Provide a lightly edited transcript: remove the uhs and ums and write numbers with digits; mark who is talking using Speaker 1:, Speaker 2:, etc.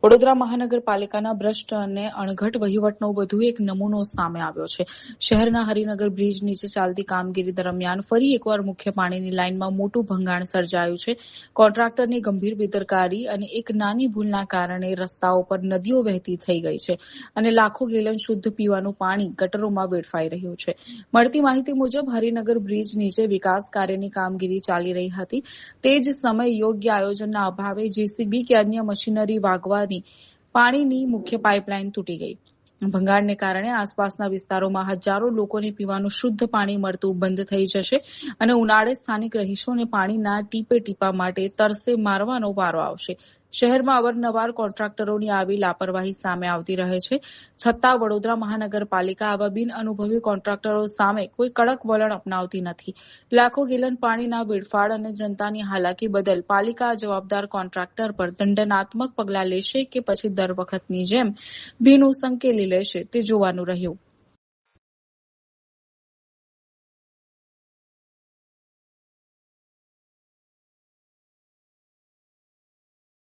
Speaker 1: વડોદરા મહાનગરપાલિકાના ભ્રષ્ટ અને અણઘડ વહીવટનો વધુ એક નમૂનો સામે આવ્યો છે. શહેરના હરિનગર બ્રિજ નીચે ચાલતી કામગીરી દરમિયાન ફરી એકવાર મુખ્ય પાણીની લાઇનમાં મોટું ભંગાણ સર્જાયું છે. કોન્ટ્રાક્ટરની ગંભીર બેદરકારી અને એક નાની ભૂલના કારણે રસ્તાઓ પર નદીઓ વહેતી થઈ ગઈ છે અને લાખો ગેલન શુદ્ધ પીવાનું પાણી ગટરોમાં વેડફાઈ રહ્યું છે. મળતી માહિતી મુજબ હરિનગર બ્રિજ નીચે વિકાસ કાર્યની કામગીરી ચાલી રહી હતી. તે જ સમયે યોગ્ય આયોજનના અભાવે જેસીબી કે અન્ય મશીનરી વાગવાની પાણીની મુખ્ય પાઇપલાઇન તૂટી ગઈ. ભંગાણને કારણે આસપાસના વિસ્તારોમાં હજારો લોકોને પીવાનું શુદ્ધ પાણી મળતું બંધ થઈ જશે અને ઉનાળે સ્થાનિક રહીશોને પાણીના ટીપે ટીપા માટે તરસે મારવાનો વારો આવશે. શહેરમાં અવારનવાર કોન્ટ્રાક્ટરોની આવી લાપરવાહી સામે આવતી રહે છે, છતાં વડોદરા મહાનગરપાલિકા આવા બિનઅનુભવી કોન્ટ્રાક્ટરો સામે કોઈ કડક વલણ અપનાવતી નથી. લાખો ગેલન પાણીના વેડફાડ અને જનતાની હાલાકી બદલ પાલિકા જવાબદાર કોન્ટ્રાક્ટર પર દંડનાત્મક પગલાં લેશે કે પછી દર વખતની જેમ ભીનું સંકેલી લેશે તે જોવાનું રહ્યું.